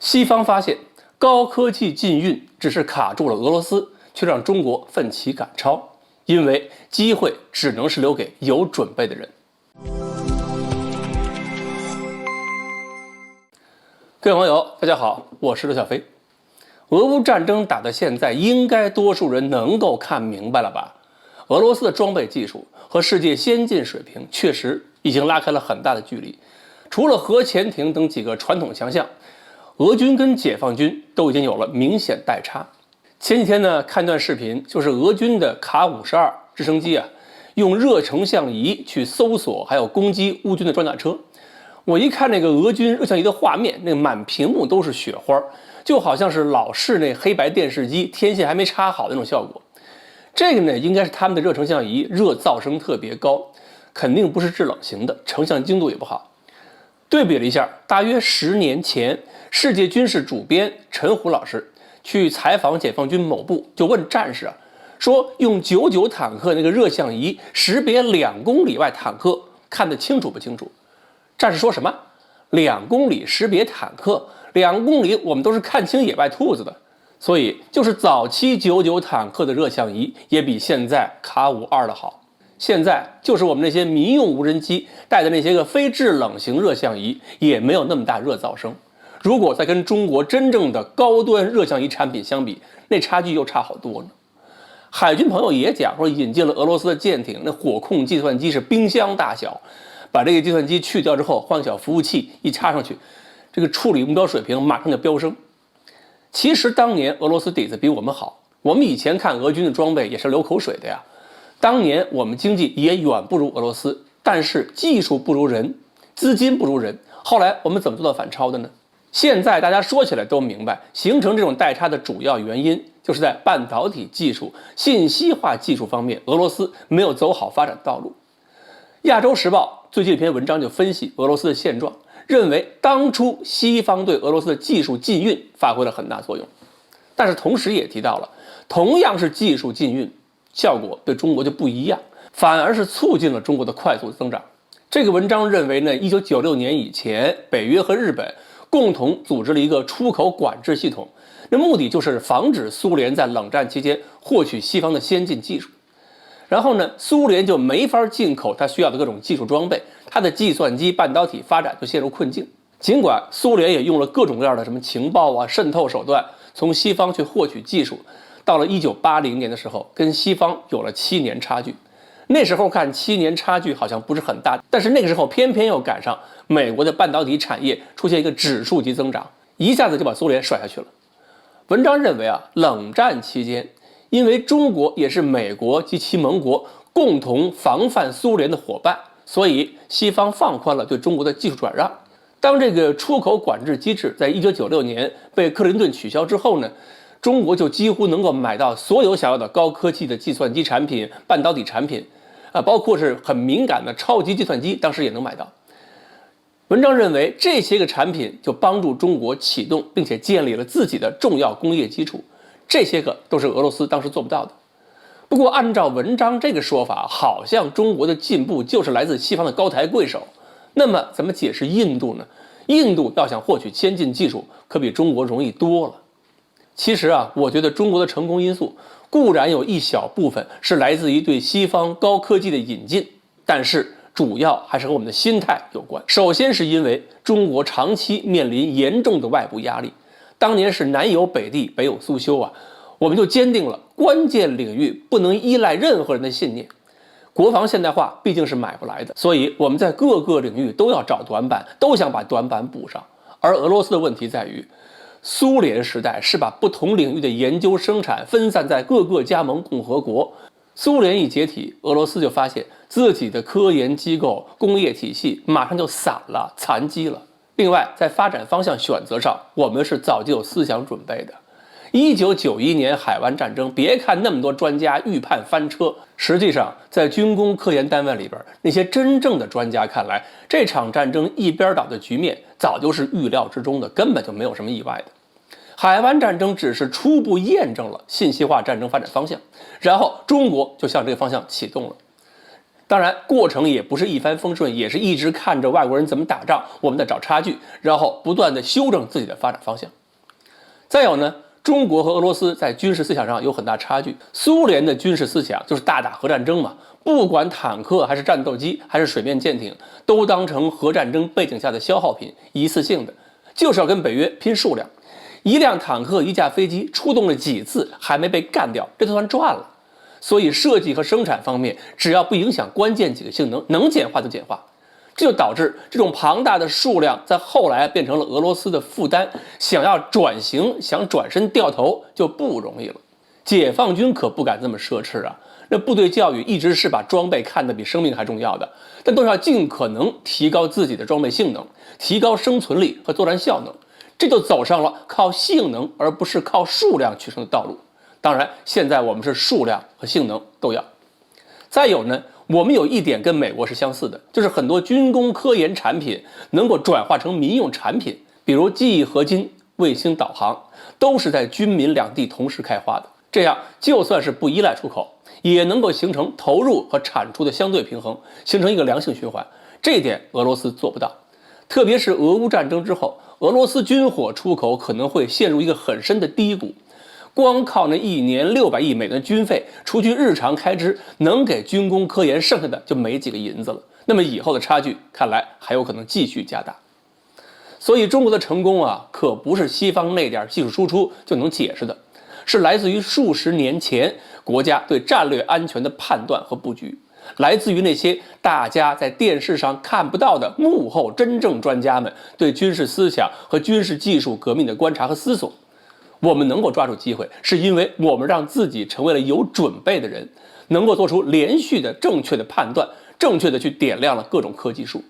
西方发现高科技禁运只是卡住了俄罗斯，却让中国奋起赶超，因为机会只能是留给有准备的人。各位网友，大家好，我是刘小飞。俄乌战争打到现在，应该多数人能够看明白了吧？俄罗斯的装备技术和世界先进水平确实已经拉开了很大的距离，除了核潜艇等几个传统强项，俄军跟解放军都已经有了明显代差。前几天呢，看段视频，就是俄军的卡52直升机用热成像仪去搜索还有攻击乌军的装甲车。我一看那个俄军热像仪的画面，那满屏幕都是雪花，就好像是老式那黑白电视机天线还没插好的那种效果。这个呢，应该是他们的热成像仪热噪声特别高，肯定不是制冷型的，成像精度也不好。对比了一下，大约10年前，世界军事主编陈虎老师去采访解放军某部，就问战士说用99坦克那个热像仪识别2公里外坦克，看得清楚不清楚？战士说什么？2公里识别坦克，2公里我们都是看清野外兔子的。所以就是早期99坦克的热像仪也比现在卡52的好。现在就是我们那些民用无人机带的那些个非制冷型热像仪，也没有那么大热噪声。如果再跟中国真正的高端热像仪产品相比，那差距又差好多呢。海军朋友也讲说，引进了俄罗斯的舰艇，那火控计算机是冰箱大小，把这个计算机去掉之后，换小服务器一插上去，这个处理目标水平马上就飙升。其实当年俄罗斯底子比我们好，我们以前看俄军的装备也是流口水的呀。当年我们经济也远不如俄罗斯，但是技术不如人，资金不如人。后来我们怎么做到反超的呢？现在大家说起来都明白，形成这种代差的主要原因，就是在半导体技术、信息化技术方面，俄罗斯没有走好发展道路。亚洲时报最近一篇文章就分析俄罗斯的现状，认为当初西方对俄罗斯的技术禁运发挥了很大作用，但是同时也提到了，同样是技术禁运，效果对中国就不一样，反而是促进了中国的快速增长。这个文章认为呢，1996年以前，北约和日本共同组织了一个出口管制系统，那目的就是防止苏联在冷战期间获取西方的先进技术。然后呢，苏联就没法进口它需要的各种技术装备，它的计算机、半导体发展就陷入困境。尽管苏联也用了各种各样的什么情报渗透手段，从西方去获取技术，到了1980年的时候，跟西方有了7年差距。那时候看7年差距好像不是很大，但是那个时候偏偏又赶上美国的半导体产业出现一个指数级增长，一下子就把苏联甩下去了。文章认为冷战期间，因为中国也是美国及其盟国共同防范苏联的伙伴，所以西方放宽了对中国的技术转让。当这个出口管制机制在1996年被克林顿取消之后呢，中国就几乎能够买到所有想要的高科技的计算机产品、半导体产品，包括是很敏感的超级计算机，当时也能买到。文章认为，这些个产品就帮助中国启动并且建立了自己的重要工业基础，这些个都是俄罗斯当时做不到的。不过按照文章这个说法，好像中国的进步就是来自西方的高抬贵手。那么怎么解释印度呢？印度要想获取先进技术，可比中国容易多了。其实我觉得中国的成功因素固然有一小部分是来自于对西方高科技的引进，但是主要还是和我们的心态有关。首先是因为中国长期面临严重的外部压力，当年是南有北帝，北有苏修我们就坚定了关键领域不能依赖任何人的信念。国防现代化毕竟是买不来的，所以我们在各个领域都要找短板，都想把短板补上。而俄罗斯的问题在于，苏联时代是把不同领域的研究生产分散在各个加盟共和国，苏联一解体，俄罗斯就发现自己的科研机构、工业体系马上就散了、残疾了。另外，在发展方向选择上，我们是早就有思想准备的。1991年海湾战争，别看那么多专家预判翻车，实际上在军工科研单位里边，那些真正的专家看来，这场战争一边倒的局面早就是预料之中的，根本就没有什么意外的。海湾战争只是初步验证了信息化战争发展方向，然后中国就向这个方向启动了。当然，过程也不是一帆风顺，也是一直看着外国人怎么打仗，我们在找差距，然后不断的修正自己的发展方向。再有呢，中国和俄罗斯在军事思想上有很大差距。苏联的军事思想就是大打核战争嘛，不管坦克还是战斗机还是水面舰艇，都当成核战争背景下的消耗品，一次性的，就是要跟北约拼数量。一辆坦克、一架飞机出动了几次还没被干掉，这就算赚了。所以设计和生产方面，只要不影响关键几个性能，能简化就简化。这就导致这种庞大的数量在后来变成了俄罗斯的负担，想要转型、想转身掉头就不容易了。解放军可不敢这么奢侈啊！那部队教育一直是把装备看得比生命还重要的，但都要尽可能提高自己的装备性能，提高生存力和作战效能，这就走上了靠性能而不是靠数量取胜的道路。当然，现在我们是数量和性能都要。再有呢，我们有一点跟美国是相似的，就是很多军工科研产品能够转化成民用产品，比如记忆合金、卫星导航，都是在军民两地同时开花的。这样就算是不依赖出口，也能够形成投入和产出的相对平衡，形成一个良性循环。这一点俄罗斯做不到，特别是俄乌战争之后，俄罗斯军火出口可能会陷入一个很深的低谷。光靠那一年600亿美元的军费，除去日常开支，能给军工科研剩下的就没几个银子了。那么以后的差距，看来还有可能继续加大。所以中国的成功啊，可不是西方那点技术输出就能解释的，是来自于数十年前国家对战略安全的判断和布局，来自于那些大家在电视上看不到的幕后真正专家们对军事思想和军事技术革命的观察和思索。我们能够抓住机会，是因为我们让自己成为了有准备的人，能够做出连续的正确的判断，正确的去点亮了各种科技树。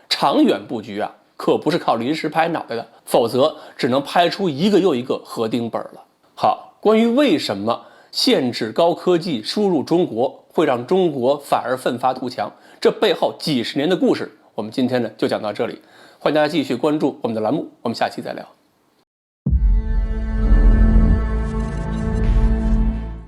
长远布局啊，可不是靠临时拍脑袋的，否则只能拍出一个又一个合订本了。好，关于为什么限制高科技输入中国会让中国反而奋发图强，这背后几十年的故事，我们今天呢就讲到这里。欢迎大家继续关注我们的栏目，我们下期再聊。